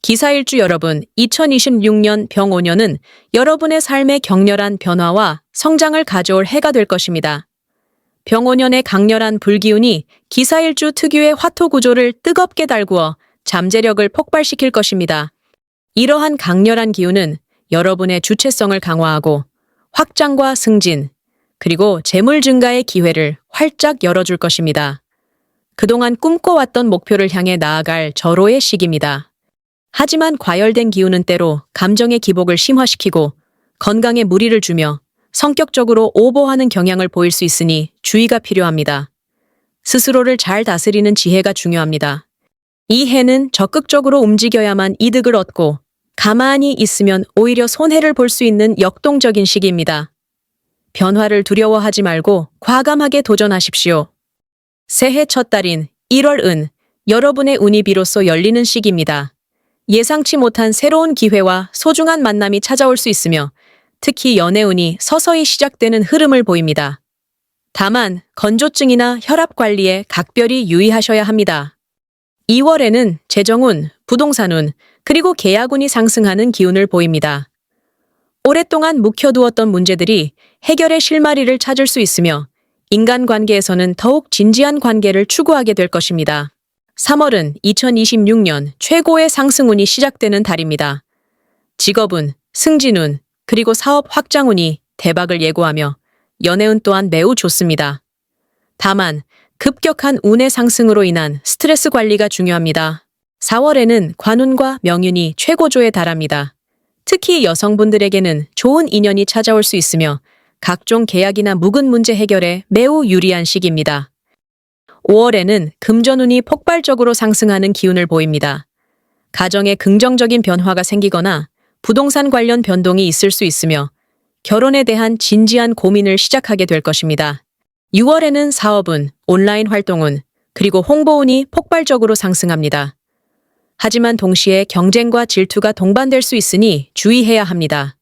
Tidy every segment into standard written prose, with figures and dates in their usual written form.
기사일주 여러분, 2026년 병5년은 여러분의 삶에 격렬한 변화와 성장을 가져올 해가 될 것입니다. 병5년의 강렬한 불기운이 기사일주 특유의 화토 구조를 뜨겁게 달구어 잠재력을 폭발시킬 것입니다. 이러한 강렬한 기운은 여러분의 주체성을 강화하고 확장과 승진, 그리고 재물 증가의 기회를 활짝 열어줄 것입니다. 그동안 꿈꿔왔던 목표를 향해 나아갈 절호의 시기입니다. 하지만 과열된 기운은 때로 감정의 기복을 심화시키고 건강에 무리를 주며 성격적으로 오버하는 경향을 보일 수 있으니 주의가 필요합니다. 스스로를 잘 다스리는 지혜가 중요합니다. 이 해는 적극적으로 움직여야만 이득을 얻고 가만히 있으면 오히려 손해를 볼 수 있는 역동적인 시기입니다. 변화를 두려워하지 말고 과감하게 도전하십시오. 새해 첫 달인 1월은 여러분의 운이 비로소 열리는 시기입니다. 예상치 못한 새로운 기회와 소중한 만남이 찾아올 수 있으며 특히 연애운이 서서히 시작되는 흐름을 보입니다. 다만 건조증이나 혈압 관리에 각별히 유의하셔야 합니다. 2월에는 재정운, 부동산운, 그리고 계약운이 상승하는 기운을 보입니다. 오랫동안 묵혀두었던 문제들이 해결의 실마리를 찾을 수 있으며 인간관계에서는 더욱 진지한 관계를 추구하게 될 것입니다. 3월은 2026년 최고의 상승운이 시작되는 달입니다. 직업운, 승진운, 그리고 사업 확장운이 대박을 예고하며 연애운 또한 매우 좋습니다. 다만 급격한 운의 상승으로 인한 스트레스 관리가 중요합니다. 4월에는 관운과 명운이 최고조에 달합니다. 특히 여성분들에게는 좋은 인연이 찾아올 수 있으며 각종 계약이나 묵은 문제 해결에 매우 유리한 시기입니다. 5월에는 금전운이 폭발적으로 상승하는 기운을 보입니다. 가정에 긍정적인 변화가 생기거나 부동산 관련 변동이 있을 수 있으며 결혼에 대한 진지한 고민을 시작하게 될 것입니다. 6월에는 사업운, 온라인 활동운, 그리고 홍보운이 폭발적으로 상승합니다. 하지만 동시에 경쟁과 질투가 동반될 수 있으니 주의해야 합니다.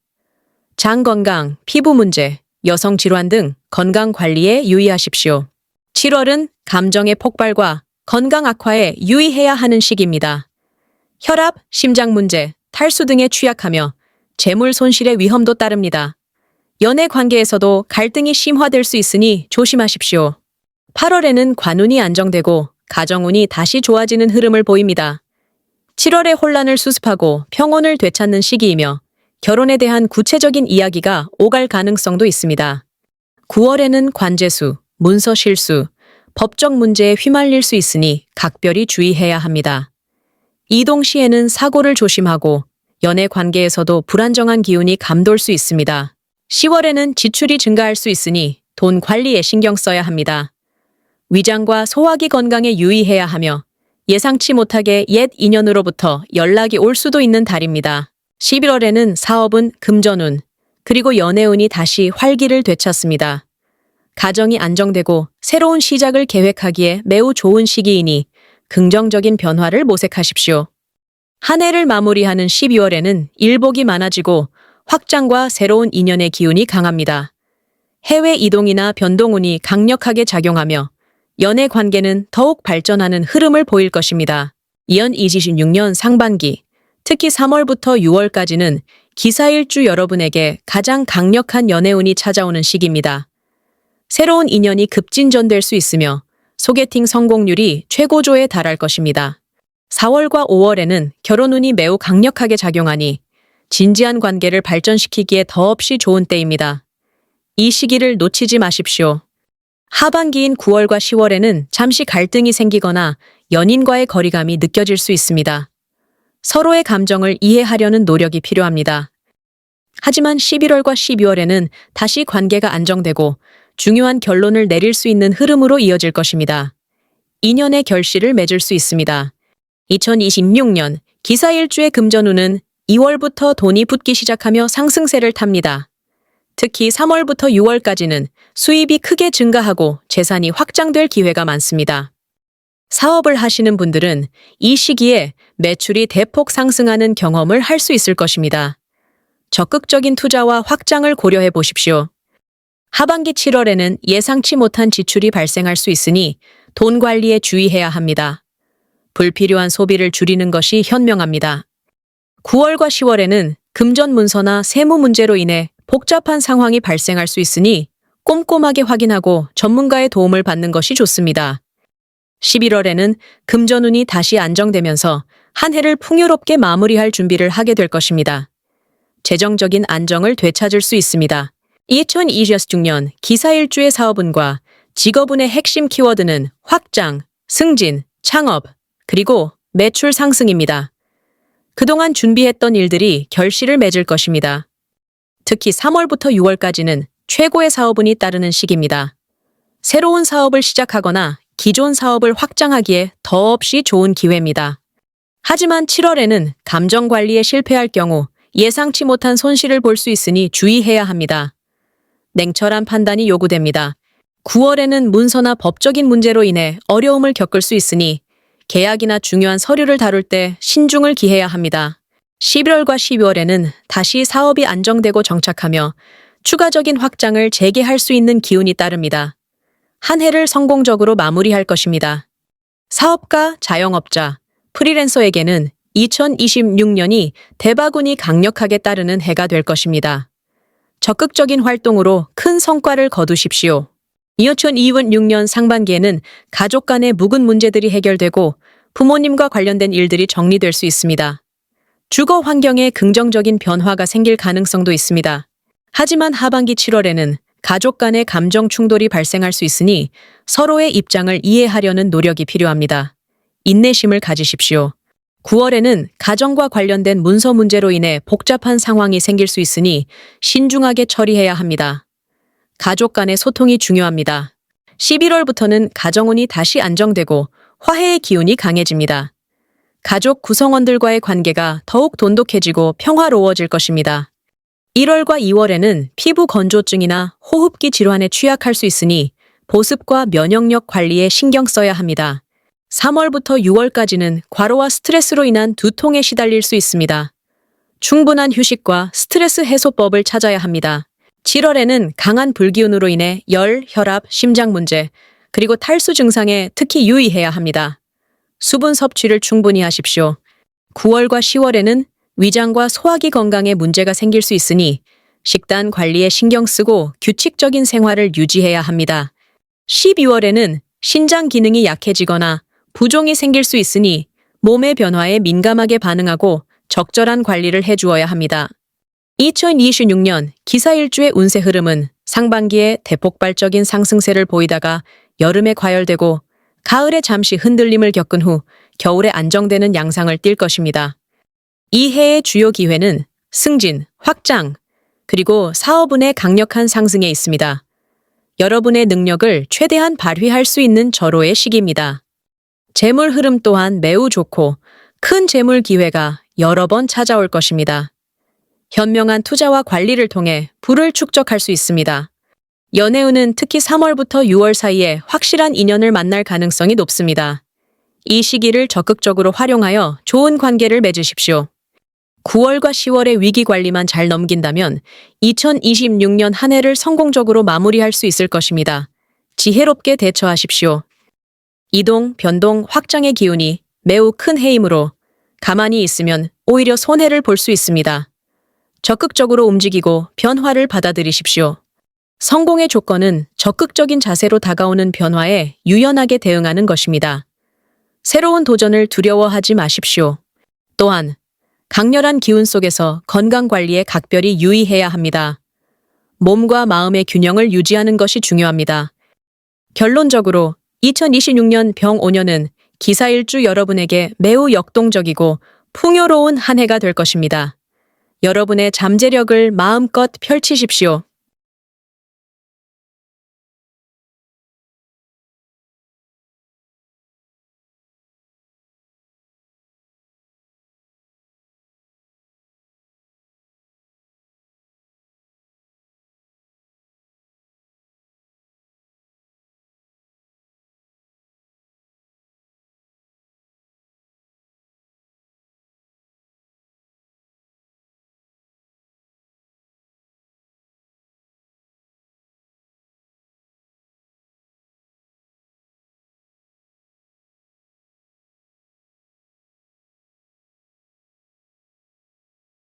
장 건강, 피부 문제, 여성 질환 등 건강 관리에 유의하십시오. 7월은 감정의 폭발과 건강 악화에 유의해야 하는 시기입니다. 혈압, 심장 문제, 탈수 등에 취약하며 재물 손실의 위험도 따릅니다. 연애 관계에서도 갈등이 심화될 수 있으니 조심하십시오. 8월에는 관운이 안정되고 가정운이 다시 좋아지는 흐름을 보입니다. 7월에 혼란을 수습하고 평온을 되찾는 시기이며 결혼에 대한 구체적인 이야기가 오갈 가능성도 있습니다. 9월에는 관재수, 문서 실수, 법적 문제에 휘말릴 수 있으니 각별히 주의해야 합니다. 이동 시에는 사고를 조심하고 연애 관계에서도 불안정한 기운이 감돌 수 있습니다. 10월에는 지출이 증가할 수 있으니 돈 관리에 신경 써야 합니다. 위장과 소화기 건강에 유의해야 하며 예상치 못하게 옛 인연으로부터 연락이 올 수도 있는 달입니다. 11월에는 사업운, 금전운, 그리고 연애운이 다시 활기를 되찾습니다. 가정이 안정되고 새로운 시작을 계획하기에 매우 좋은 시기이니 긍정적인 변화를 모색하십시오. 한 해를 마무리하는 12월에는 일복이 많아지고 확장과 새로운 인연의 기운이 강합니다. 해외 이동이나 변동운이 강력하게 작용하며 연애 관계는 더욱 발전하는 흐름을 보일 것입니다. 이연 2026년 상반기, 특히 3월부터 6월까지는 기사일주 여러분에게 가장 강력한 연애운이 찾아오는 시기입니다. 새로운 인연이 급진전될 수 있으며 소개팅 성공률이 최고조에 달할 것입니다. 4월과 5월에는 결혼운이 매우 강력하게 작용하니 진지한 관계를 발전시키기에 더없이 좋은 때입니다. 이 시기를 놓치지 마십시오. 하반기인 9월과 10월에는 잠시 갈등이 생기거나 연인과의 거리감이 느껴질 수 있습니다. 서로의 감정을 이해하려는 노력이 필요합니다. 하지만 11월과 12월에는 다시 관계가 안정되고 중요한 결론을 내릴 수 있는 흐름으로 이어질 것입니다. 인연의 결실을 맺을 수 있습니다. 2026년 기사일주의 금전운은 2월부터 돈이 붙기 시작하며 상승세를 탑니다. 특히 3월부터 6월까지는 수입이 크게 증가하고 재산이 확장될 기회가 많습니다. 사업을 하시는 분들은 이 시기에 매출이 대폭 상승하는 경험을 할 수 있을 것입니다. 적극적인 투자와 확장을 고려해 보십시오. 하반기 7월에는 예상치 못한 지출이 발생할 수 있으니 돈 관리에 주의해야 합니다. 불필요한 소비를 줄이는 것이 현명합니다. 9월과 10월에는 금전 문서나 세무 문제로 인해 복잡한 상황이 발생할 수 있으니 꼼꼼하게 확인하고 전문가의 도움을 받는 것이 좋습니다. 11월에는 금전운이 다시 안정되면서 한 해를 풍요롭게 마무리할 준비를 하게 될 것입니다. 재정적인 안정을 되찾을 수 있습니다. 2026년 기사일주의 사업운과 직업운의 핵심 키워드는 확장, 승진, 창업, 그리고 매출 상승입니다. 그동안 준비했던 일들이 결실을 맺을 것입니다. 특히 3월부터 6월까지는 최고의 사업운이 따르는 시기입니다. 새로운 사업을 시작하거나 기존 사업을 확장하기에 더없이 좋은 기회입니다. 하지만 7월에는 감정 관리에 실패할 경우 예상치 못한 손실을 볼 수 있으니 주의해야 합니다. 냉철한 판단이 요구됩니다. 9월에는 문서나 법적인 문제로 인해 어려움을 겪을 수 있으니 계약이나 중요한 서류를 다룰 때 신중을 기해야 합니다. 11월과 12월에는 다시 사업이 안정되고 정착하며 추가적인 확장을 재개할 수 있는 기운이 따릅니다. 한 해를 성공적으로 마무리할 것입니다. 사업가, 자영업자, 프리랜서에게는 2026년이 대박운이 강력하게 따르는 해가 될 것입니다. 적극적인 활동으로 큰 성과를 거두십시오. 2026년 상반기에는 가족 간의 묵은 문제들이 해결되고 부모님과 관련된 일들이 정리될 수 있습니다. 주거 환경에 긍정적인 변화가 생길 가능성도 있습니다. 하지만 하반기 7월에는 가족 간의 감정 충돌이 발생할 수 있으니 서로의 입장을 이해하려는 노력이 필요합니다. 인내심을 가지십시오. 9월에는 가정과 관련된 문서 문제로 인해 복잡한 상황이 생길 수 있으니 신중하게 처리해야 합니다. 가족 간의 소통이 중요합니다. 11월부터는 가정운이 다시 안정되고 화해의 기운이 강해집니다. 가족 구성원들과의 관계가 더욱 돈독해지고 평화로워질 것입니다. 1월과 2월에는 피부 건조증이나 호흡기 질환에 취약할 수 있으니 보습과 면역력 관리에 신경 써야 합니다. 3월부터 6월까지는 과로와 스트레스로 인한 두통에 시달릴 수 있습니다. 충분한 휴식과 스트레스 해소법을 찾아야 합니다. 7월에는 강한 불기운으로 인해 열, 혈압, 심장 문제, 그리고 탈수 증상에 특히 유의해야 합니다. 수분 섭취를 충분히 하십시오. 9월과 10월에는 위장과 소화기 건강에 문제가 생길 수 있으니 식단 관리에 신경 쓰고 규칙적인 생활을 유지해야 합니다. 12월에는 신장 기능이 약해지거나 부종이 생길 수 있으니 몸의 변화에 민감하게 반응하고 적절한 관리를 해주어야 합니다. 2026년 기사일주의 운세 흐름은 상반기에 대폭발적인 상승세를 보이다가 여름에 과열되고 가을에 잠시 흔들림을 겪은 후 겨울에 안정되는 양상을 띌 것입니다. 이 해의 주요 기회는 승진, 확장, 그리고 사업운의 강력한 상승에 있습니다. 여러분의 능력을 최대한 발휘할 수 있는 절호의 시기입니다. 재물 흐름 또한 매우 좋고 큰 재물 기회가 여러 번 찾아올 것입니다. 현명한 투자와 관리를 통해 부를 축적할 수 있습니다. 연애운은 특히 3월부터 6월 사이에 확실한 인연을 만날 가능성이 높습니다. 이 시기를 적극적으로 활용하여 좋은 관계를 맺으십시오. 9월과 10월의 위기 관리만 잘 넘긴다면 2026년 한 해를 성공적으로 마무리할 수 있을 것입니다. 지혜롭게 대처하십시오. 이동, 변동, 확장의 기운이 매우 큰 해이므로 가만히 있으면 오히려 손해를 볼 수 있습니다. 적극적으로 움직이고 변화를 받아들이십시오. 성공의 조건은 적극적인 자세로 다가오는 변화에 유연하게 대응하는 것입니다. 새로운 도전을 두려워하지 마십시오. 또한 강렬한 기운 속에서 건강 관리에 각별히 유의해야 합니다. 몸과 마음의 균형을 유지하는 것이 중요합니다. 결론적으로 2026년 병5년은 기사일주 여러분에게 매우 역동적이고 풍요로운 한 해가 될 것입니다. 여러분의 잠재력을 마음껏 펼치십시오.